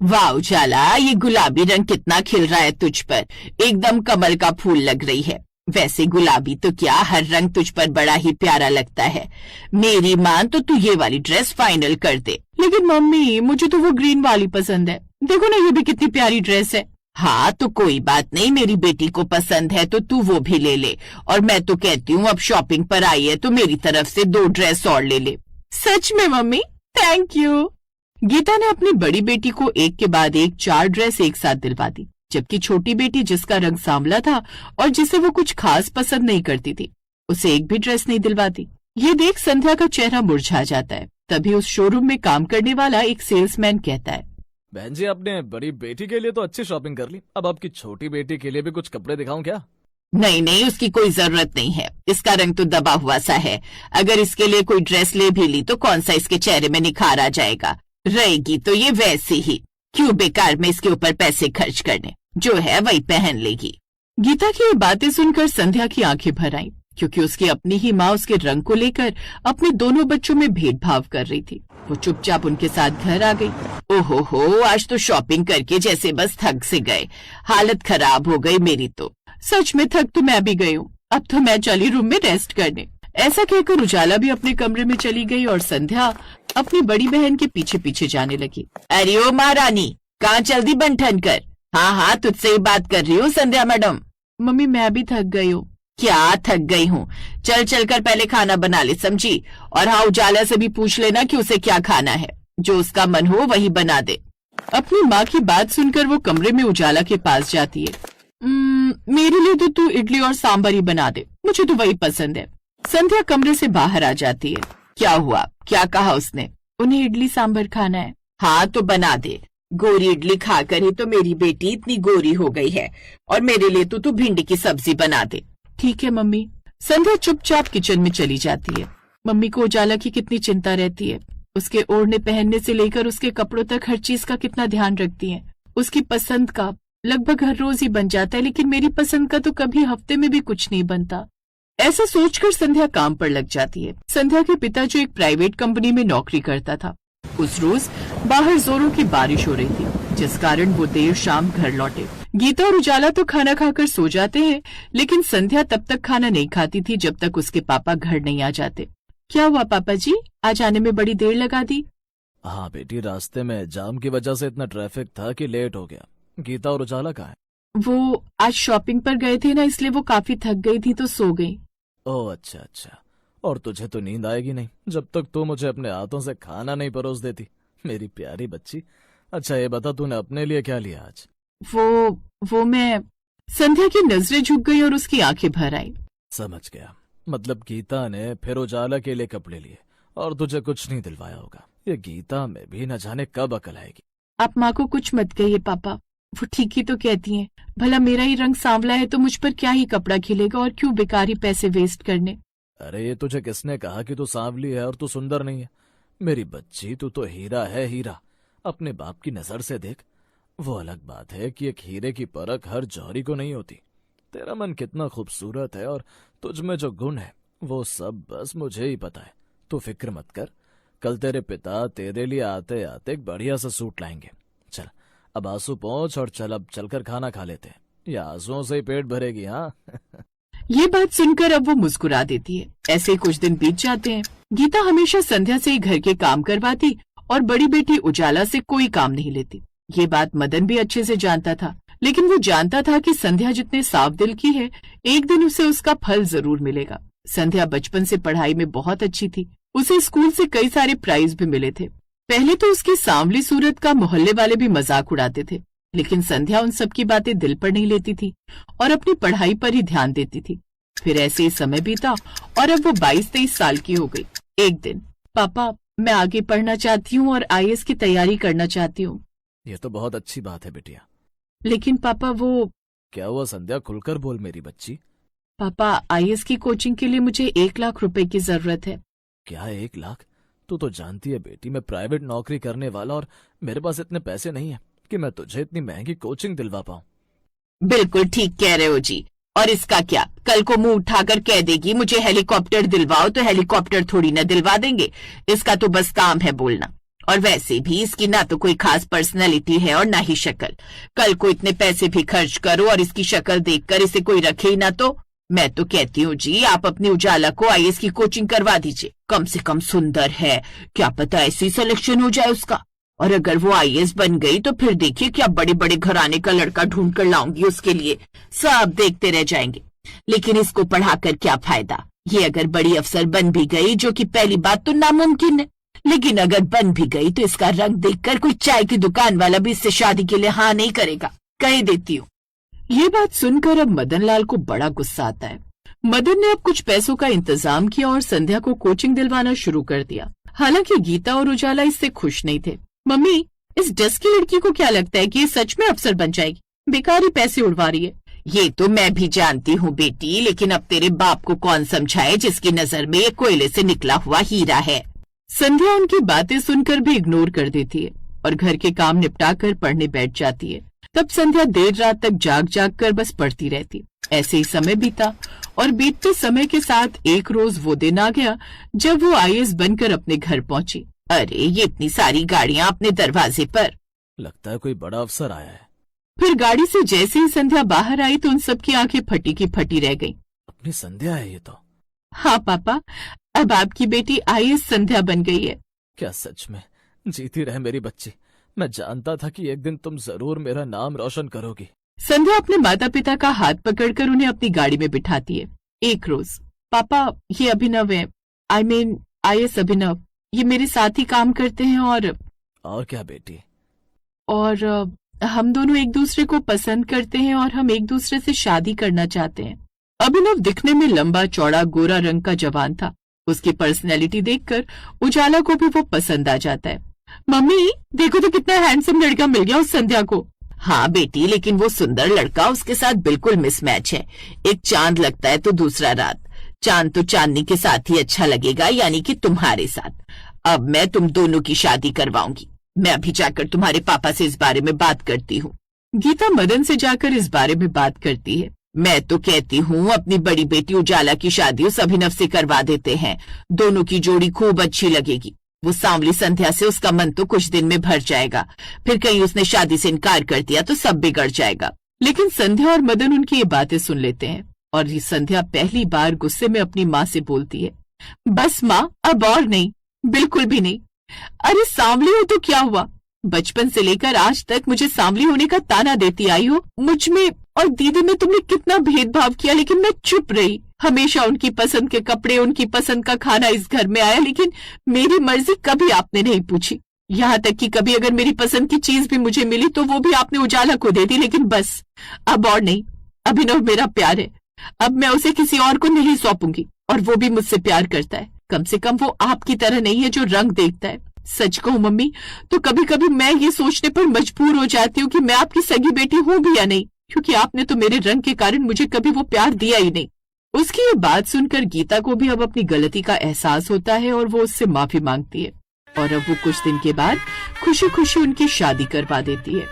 वाह उजाला, ये गुलाबी रंग कितना खिल रहा है तुझ पर, एकदम कमल का फूल लग रही है। वैसे गुलाबी तो क्या, हर रंग तुझ पर बड़ा ही प्यारा लगता है। मेरी मान तो तू ये वाली ड्रेस फाइनल कर दे। लेकिन मम्मी, मुझे तो वो ग्रीन वाली पसंद है। देखो ना, ये भी कितनी प्यारी ड्रेस है। हाँ तो कोई बात नहीं, मेरी बेटी को पसंद है तो तू वो भी ले ले। और मैं तो कहती हूँ अब शॉपिंग पर आई है तो मेरी तरफ से 2 ड्रेस और ले ले। सच में मम्मी, थैंक यू। गीता ने अपनी बड़ी बेटी को एक के बाद एक 4 ड्रेस एक साथ दिलवा दी, जबकि छोटी बेटी जिसका रंग सांवला था और जिसे वो कुछ खास पसंद नहीं करती थी, उसे एक भी ड्रेस नहीं दिलवाती। ये देख संध्या का चेहरा मुरझा जाता है। तभी उस शोरूम में काम करने वाला एक सेल्समैन कहता है, बहन जी, आपने बड़ी बेटी के लिए तो अच्छी शॉपिंग कर ली, अब आपकी छोटी बेटी के लिए भी कुछ कपड़े दिखाऊं क्या? नहीं नहीं, उसकी कोई जरूरत नहीं है। इसका रंग तो दबा हुआ सा है। अगर इसके लिए कोई ड्रेस ले भी ली तो कौन सा इसके चेहरे में निखार आ जाएगा। रहेगी तो ये वैसी ही, क्यों बेकार में इसके ऊपर पैसे खर्च करने, जो है वही पहन लेगी। गीता की ये बातें सुनकर संध्या की आंखें भर आईं, क्योंकि उसकी अपनी ही माँ उसके रंग को लेकर अपने दोनों बच्चों में भेदभाव कर रही थी। वो चुपचाप उनके साथ घर आ गई। ओहो, आज तो शॉपिंग करके जैसे बस थक से गए, हालत खराब हो गई मेरी तो। सच में थक तो मैं भी गई हूँ, अब तो मैं चली रूम में रेस्ट करने। ऐसा कहकर उजाला भी अपने कमरे में चली गई और संध्या अपनी बड़ी बहन के पीछे पीछे जाने लगी। अरे ओ महारानी, कहाँ जल्दी बन ठन कर। हाँ, तुझसे ही बात कर रही हूँ संध्या मैडम। मम्मी, मैं भी थक गई हूँ। क्या थक गई हूँ? चल चल कर पहले खाना बना ले, समझी? और हाँ, उजाला से भी पूछ लेना कि उसे क्या खाना है, जो उसका मन हो वही बना दे। अपनी माँ की बात सुनकर वो कमरे में उजाला के पास जाती है। मेरे लिए तो तू इडली और सांभर ही बना दे, मुझे तो वही पसंद है। संध्या कमरे से बाहर आ जाती है। क्या हुआ, क्या कहा उसने? उन्हें इडली सांभर खाना है। हाँ तो बना दे। गोरी इडली खाकर ही तो मेरी बेटी इतनी गोरी हो गई है। और मेरे लिए तो तू भिंडी की सब्जी बना दे। ठीक है मम्मी। संध्या चुपचाप किचन में चली जाती है। मम्मी को उजाला की कितनी चिंता रहती है। उसके ओढ़ने पहनने से लेकर उसके कपड़ों तक हर चीज का कितना ध्यान रखती है। उसकी पसंद का लगभग हर रोज ही बन जाता है, लेकिन मेरी पसंद का तो कभी हफ्ते में भी कुछ नहीं बनता। ऐसा सोचकर संध्या काम पर लग जाती है। संध्या के पिता जो एक प्राइवेट कंपनी में नौकरी करता था, उस रोज बाहर जोरों की बारिश हो रही थी, जिस कारण वो देर शाम घर लौटे। गीता और उजाला तो खाना खाकर सो जाते हैं, लेकिन संध्या तब तक खाना नहीं खाती थी जब तक उसके पापा घर नहीं आ जाते। क्या हुआ पापा जी, आज आने में बड़ी देर लगा दी? हाँ बेटी, रास्ते में जाम की वजह से इतना ट्रैफिक था कि लेट हो गया। गीता और उजाला कहाँ है? वो आज शॉपिंग पर गए थे ना, इसलिए वो काफी थक गई थी तो सो गई। ओह अच्छा अच्छा, और तुझे तो नींद आएगी नहीं जब तक तू मुझे अपने हाथों से खाना नहीं परोस देती, मेरी प्यारी बच्ची। अच्छा ये बता, तूने अपने लिए क्या लिया आज? वो मैं। संध्या की नजरें झुक गई और उसकी आंखें भर आई। समझ गया, मतलब गीता ने फिर उजाला के लिए कपड़े लिए और तुझे कुछ नहीं दिलवाया होगा। ये गीता में भी न जाने कब अकल आएगी। आप माँ को कुछ मत कहिए पापा, वो ठीक ही तो कहती हैं। भला मेरा ही रंग सांवला है तो मुझ पर क्या ही कपड़ा खिलेगा, और क्यों बेकार ही पैसे वेस्ट करने। अरे ये तुझे किसने कहा कि तू सांवली है और तू सुंदर नहीं है? मेरी बच्ची, तू तो हीरा है, हीरा। अपने बाप की नजर से देख। वो अलग बात है कि एक हीरे की परख हर जौहरी को नहीं होती। तेरा मन कितना खूबसूरत है और तुझ में जो गुण है वो सब बस मुझे ही पता है। तू फिक्र मत कर, कल तेरे पिता तेरे लिए आते आते एक बढ़िया सा सूट लाएंगे। चल अब आंसू पहुंच और चल अब चलकर खाना खा लेते हैं, या आंसुओं से ही पेट भरेगी। हाँ ये बात सुनकर अब वो मुस्कुरा देती है। ऐसे ही कुछ दिन बीत जाते हैं। गीता हमेशा संध्या से ही घर के काम करवाती और बड़ी बेटी उजाला से कोई काम नहीं लेती। ये बात मदन भी अच्छे से जानता था, लेकिन वो जानता था कि संध्या जितने साफ दिल की है, एक दिन उसे उसका फल जरूर मिलेगा। संध्या बचपन से पढ़ाई में बहुत अच्छी थी। उसे स्कूल से कई सारे प्राइज भी मिले थे। पहले तो उसकी सांवली सूरत का मोहल्ले वाले भी मजाक उड़ाते थे, लेकिन संध्या उन सब की बातें दिल पर नहीं लेती थी और अपनी पढ़ाई पर ही ध्यान देती थी। फिर ऐसे ही समय बीता और अब वो 22-23 साल की हो गई। एक दिन, पापा मैं आगे पढ़ना चाहती हूँ और IAS की तैयारी करना चाहती हूँ। ये तो बहुत अच्छी बात है बिटिया। लेकिन पापा वो। क्या हुआ संध्या, खुलकर बोल मेरी बच्ची। पापा IAS की कोचिंग के लिए मुझे 1 लाख रुपए की जरूरत है। क्या 1 लाख? तू तो जानती है बेटी, मैं प्राइवेट नौकरी करने वाला और मेरे पास इतने पैसे नहीं है कि मैं तुझे इतनी महंगी कोचिंग दिलवा पाऊं। बिल्कुल ठीक कह रहे हो जी। और इसका क्या, कल को मुंह उठाकर कह देगी मुझे हेलीकॉप्टर दिलवाओ तो हेलीकॉप्टर थोड़ी न दिलवा देंगे। इसका तो बस काम है बोलना। और वैसे भी इसकी ना तो कोई खास पर्सनैलिटी है और ना ही शक्ल। कल को इतने पैसे भी खर्च करो और इसकी शक्ल देखकर इसे कोई रखे ही ना तो मैं तो कहती हूँ जी आप अपनी उजाला को आईएएस की कोचिंग करवा दीजिए। कम से कम सुंदर है, क्या पता ऐसी सिलेक्शन हो जाए उसका। और अगर वो आईएएस बन गई तो फिर देखिए क्या बड़े बड़े घराने का लड़का ढूंढ कर लाऊंगी उसके लिए, सब देखते रह जाएंगे। लेकिन इसको पढ़ाकर क्या फायदा, ये अगर बड़ी अफसर बन भी गई, जो कि पहली बात तो नामुमकिन है, लेकिन अगर बन भी गई तो इसका रंग देखकर कोई चाय की दुकान वाला भी इससे शादी के लिए हाँ नहीं करेगा, कह देती हूँ। ये बात सुनकर अब मदनलाल को बड़ा गुस्सा आता है। मदन ने अब कुछ पैसों का इंतजाम किया और संध्या को कोचिंग दिलवाना शुरू कर दिया। हालांकि गीता और उजाला इससे खुश नहीं थे। मम्मी, इस डस की लड़की को क्या लगता है कि ये सच में अफसर बन जाएगी? बेकार ही पैसे उड़वा रही है। ये तो मैं भी जानती हूँ बेटी, लेकिन अब तेरे बाप को कौन समझाए जिसकी नजर में ये कोयले से निकला हुआ हीरा है। संध्या उनकी बातें सुनकर भी इग्नोर कर देती है और घर के काम निपटा कर पढ़ने बैठ जाती है। तब संध्या देर रात तक जाग जाग कर बस पढ़ती रहती। ऐसे ही समय बीता और बीतते समय के साथ एक रोज वो दिन आ गया जब वो आईएएस बनकर अपने घर पहुंची। अरे ये इतनी सारी गाड़ियां अपने दरवाजे पर, लगता है कोई बड़ा अफसर आया है। फिर गाड़ी से जैसे ही संध्या बाहर आई तो उन सबकी आंखें फटी की फटी रह गईं। अपनी संध्या है ये तो। हाँ पापा, अब आपकी बेटी आईएएस संध्या बन गई है। क्या सच में? जीती रहे मेरी बच्ची। मैं जानता था कि एक दिन तुम जरूर मेरा नाम रोशन करोगी। संध्या अपने माता पिता का हाथ पकड़कर उन्हें अपनी गाड़ी में बिठाती है। एक रोज, पापा ये अभिनव है, आई मीन आईएएस अभिनव, ये मेरे साथ ही काम करते हैं और क्या बेटी? और हम दोनों एक दूसरे को पसंद करते हैं और हम एक दूसरे से शादी करना चाहते हैं। अभिनव दिखने में लंबा चौड़ा गोरा रंग का जवान था। उसकी पर्सनैलिटी देखकर उजाला को भी वो पसंद आ जाता है। मम्मी देखो तो कितना हैंडसम लड़का मिल गया उस संध्या को। हाँ बेटी, लेकिन वो सुंदर लड़का उसके साथ बिल्कुल मिसमैच है। एक चांद लगता है तो दूसरा रात। चांद तो चांदनी के साथ ही अच्छा लगेगा, यानी कि तुम्हारे साथ। अब मैं तुम दोनों की शादी करवाऊंगी। मैं अभी जाकर तुम्हारे पापा से इस बारे में बात करती हूँ। गीता मदन से जाकर इस बारे में बात करती है। मैं तो कहती हूँ अपनी बड़ी बेटी उजाला की शादी उस अभिनव से करवा देते हैं। दोनों की जोड़ी खूब अच्छी लगेगी। वो सांवली संध्या से उसका मन तो कुछ दिन में भर जाएगा। फिर कहीं उसने शादी से इनकार कर दिया तो सब बिगड़ जाएगा। लेकिन संध्या और मदन उनकी ये बातें सुन लेते हैं और ये संध्या पहली बार गुस्से में अपनी माँ से बोलती है, बस माँ, अब और नहीं, बिल्कुल भी नहीं। अरे सांवली हो तो क्या हुआ? बचपन से लेकर आज तक मुझे सांवली होने का ताना देती आई हो। मुझ में और दीदी में तुमने कितना भेदभाव किया, लेकिन मैं चुप रही। हमेशा उनकी पसंद के कपड़े, उनकी पसंद का खाना इस घर में आया, लेकिन मेरी मर्जी कभी आपने नहीं पूछी। यहाँ तक कि कभी अगर मेरी पसंद की चीज भी मुझे मिली तो वो भी आपने उजाला को दे दी। लेकिन बस अब और नहीं। अभिनव मेरा प्यार है, अब मैं उसे किसी और को नहीं सौंपूंगी। और वो भी मुझसे प्यार करता है। कम से कम वो आपकी तरह नहीं है जो रंग देखता है। सच कहूं मम्मी, तो कभी कभी मैं ये सोचने पर मजबूर हो जाती हूँ कि मैं आपकी सगी बेटी हूँ भी या नहीं, क्योंकि आपने तो मेरे रंग के कारण मुझे कभी वो प्यार दिया ही नहीं। उसकी ये बात सुनकर गीता को भी अब अपनी गलती का एहसास होता है और वो उससे माफी मांगती है। और अब वो कुछ दिन के बाद खुशी खुशी उनकी शादी करवा देती है।